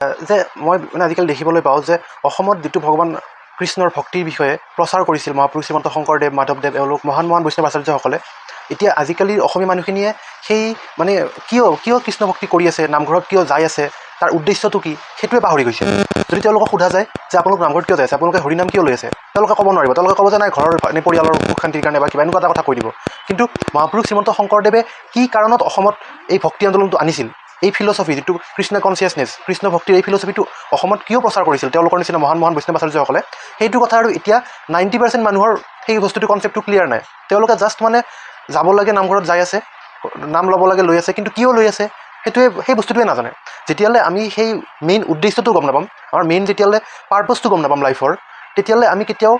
যে মই মানে আজিকালি দেখিবলৈ পাওঁ যে অসমত যিটো ভগৱান কৃষ্ণৰ ভক্তিৰ বিষয়ে প্ৰচাৰ কৰিছিল মহাপুৰুষ শ্ৰীমন্ত শংকৰদেৱ মাধৱদেৱ এওঁলোক মহান বৈষ্ণৱ আচাৰ্যসকলে, এতিয়া আজিকালি অসমীয়া মানুহখিনিয়ে সেই মানে কিয় কৃষ্ণ ভক্তি কৰি আছে, নামঘৰত কিয় যাই আছে, তাৰ উদ্দেশ্যটো কি সেইটোৱে পাহৰি গৈছে। যদি তেওঁলোকক সোধা যায় যে আপোনালোক নামঘৰত কিয় যাই আছে, আপোনালোকে হৰিনাম কিয় লৈ আছে, তেওঁলোকে ক'ব নোৱাৰিব। তেওঁলোকে ক'ব যে নাই ঘৰৰ পৰিয়ালৰ সুখ শান্তিৰ কাৰণে বা কিবা এনেকুৱা এটা কথা কৈ দিব। কিন্তু মহাপুৰুষ শ্ৰীমন্ত শংকৰদেৱে কি কাৰণত অসমত এই ভক্তি আন্দোলনটো আনিছিল, এই ফিলচফি যিটো কৃষ্ণ কনচিয়াছনেছ, কৃষ্ণ ভক্তিৰ এই ফিলচফিটো অসমত কিয় প্ৰচাৰ কৰিছিল তেওঁলোকৰ নিচিনা মহান বৈষ্ণৱ আচাৰ্যসকলে, সেইটো কথা আৰু এতিয়া 90% মানুহৰ সেই বস্তুটো কনচেপ্টটো ক্লিয়াৰ নাই। তেওঁলোকে জাষ্ট মানে যাব লাগে নামঘৰত যাই আছে, নাম ল'ব লাগে লৈ আছে, কিন্তু কিয় লৈ আছে সেই বস্তুটোৱে নাজানে। যেতিয়ালৈ আমি সেই মেইন উদ্দেশ্যটো গম নাপাম, আমাৰ মেইন যেতিয়ালৈ পাৰ্পজটো গম নাপাম লাইফৰ, তেতিয়ালৈ আমি কেতিয়াও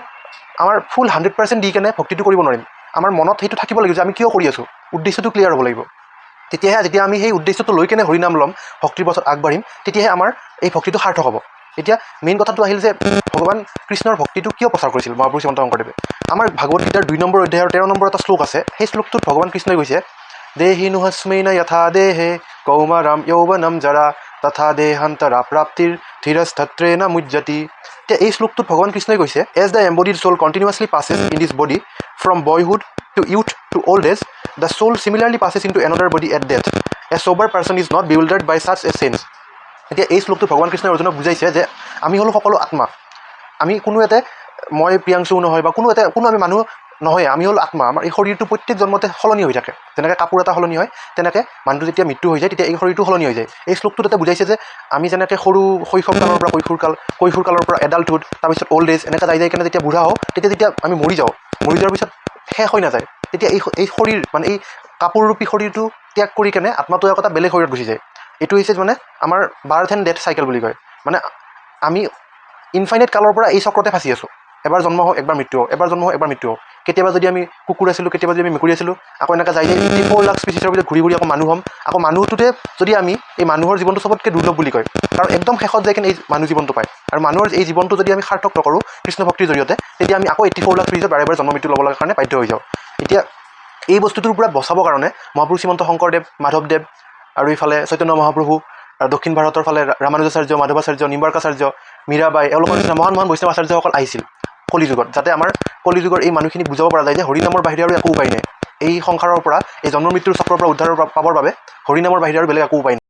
আমাৰ ফুল 100% দি কেনে ভক্তিটো কৰিব নোৱাৰিম। আমাৰ মনত সেইটো থাকিব লাগিব যে আমি কিয় কৰি আছোঁ, উদ্দেশ্যটো ক্লিয়াৰ হ'ব লাগিব। তেতিয়াহে যেতিয়া আমি সেই উদ্দেশ্যটো লৈ কেনে হৰিনাম ল'ম, ভক্তিৰ পথত আগবাঢ়িম, তেতিয়াহে আমাৰ এই ভক্তিটো সাৰ্থক হ'ব। এতিয়া মেইন কথাটো আহিল যে ভগৱান কৃষ্ণৰ ভক্তিটো কিয় প্ৰচাৰ কৰিছিল মহাপুৰুষ শ্ৰীমন্ত শংকৰদেৱে। আমাৰ ভাগৱত গীতাৰ 2 নম্বৰ অধ্যায়ৰ 13 নম্বৰ এটা শ্লোক আছে। সেই শ্লোকটোত ভগৱান কৃষ্ণই কৈছে, দেহি নুহস্মেন যথা দেহে কৌমাৰাম যৌৱনম জৰা তথা দেহান্তৰা প্ৰাপ্তিৰ ধীৰস্থত্ৰেণ মুহ্যতি। এতিয়া এই শ্লোকটোত ভগৱান কৃষ্ণই কৈছে, as the embodied soul continuously passes in this body from boyhood to youth to old age, the soul similarly passes into another body at death. A sober person is not bewildered by such a sense. এতিয়া এই শ্লোকটো ভগৱান কৃষ্ণই অৰ্জুনক বুজাইছে যে আমি হ'লো সকলো আত্মা। আমি কোনো এটা মই প্ৰিয়াংশু নহয় বা কোনো আমি মানুহ নহয়, আমি হ'ল আত্মা। আমাৰ এই শৰীৰটো প্ৰত্যেক জন্মতে সলনি হৈ থাকে। যেনেকৈ কাপোৰ এটা সলনি হয়, তেনেকৈ মানুহটো যেতিয়া মৃত্যু হৈ যায় তেতিয়া এই শৰীৰটো সলনি হৈ যায়। এই শ্লোকটোত এটা বুজাইছে যে আমি যেনেকৈ সৰু শৈশৱ কালৰ পৰা কৈশোৰ কালৰ পৰা এডাল্টহুড, তাৰপিছত অল্ড এজ, এনেকৈ যাই কেনে যেতিয়া বুঢ়া হওঁ, যেতিয়া আমি মৰি যাওঁ, মৰি যোৱাৰ পিছত শেষ হৈ নাযায়। তেতিয়া এই শৰীৰ মানে এই কাপোৰৰূপী শৰীৰটো ত্যাগ কৰি কেনে আত্মাটো এটা বেলেগ শৰীৰত গুচি যায়। এইটো হৈছে মানে আমাৰ বাৰ্থ এণ্ড ডেথ চাইকেল বুলি কয়। মানে আমি ইনফাইনাইট কালৰ পৰা এই চক্ৰতে ফাঁচি আছোঁ। এবাৰ জন্ম হওঁ, একবাৰ মৃত্যু হওঁ, এবাৰ জন্ম হওঁ, একবাৰ মৃত্যু হওঁ। কেতিয়াবা যদি আমি কুকুৰ আছিলোঁ, কেতিয়াবা যদি আমি মেকুৰী আছিলোঁ, আকৌ এনেকৈ যাই 4 লাখ স্পেচিছৰ ভিতৰত ঘূৰি আকৌ মানুহ হ'ম। আকৌ মানুহটোতে যদি আমি এই মানুহৰ জীৱনটো চবতকৈ দুৰ্লভ বুলি কয়, কাৰণ একদম শেষত যাই কিনে এই মানুহ জীৱনটো পায়। আৰু মানুহৰ এই জীৱনটো যদি আমি সাৰ্থক নকৰোঁ কৃষ্ণ ভক্তিৰ জৰিয়তে, তেতিয়া আমি আকৌ 84 লাখ স্পেচিছত বাৰে বাৰে জন্ম মৃত্যু ল'ব লগাৰ কাৰণে বাধ্য হৈ যাওঁ। এতিয়া এই বস্তুটোৰ পৰা বচাবৰ কাৰণে মহাপুৰুষ শ্ৰীমন্ত শংকৰদেৱ, মাধৱদেৱ আৰু ইফালে চৈতন্য মহাপ্ৰভু, আৰু দক্ষিণ ভাৰতৰ ফালে ৰামানুজাচাৰ্য, মাধৱাচাৰ্য, নিম্বাৰ্কাচাৰ্য, মীৰাবাই, এওঁলোকৰ নিচিনা মহান বৈষ্ণৱ আচাৰ্যসকল আহিছিল কলিযুগত, যাতে আমাৰ কলিযুগৰ এই মানুহখিনিক বুজাব পৰা যায় যে হৰিনামৰ বাহিৰে আৰু একো উপায় নাই। এই সংসাৰৰ পৰা, এই জন্ম মৃত্যুৰ চক্ৰৰ পৰা উদ্ধাৰ পাবৰ বাবে হৰিনামৰ বাহিৰে আৰু বেলেগ একো উপায় নাই।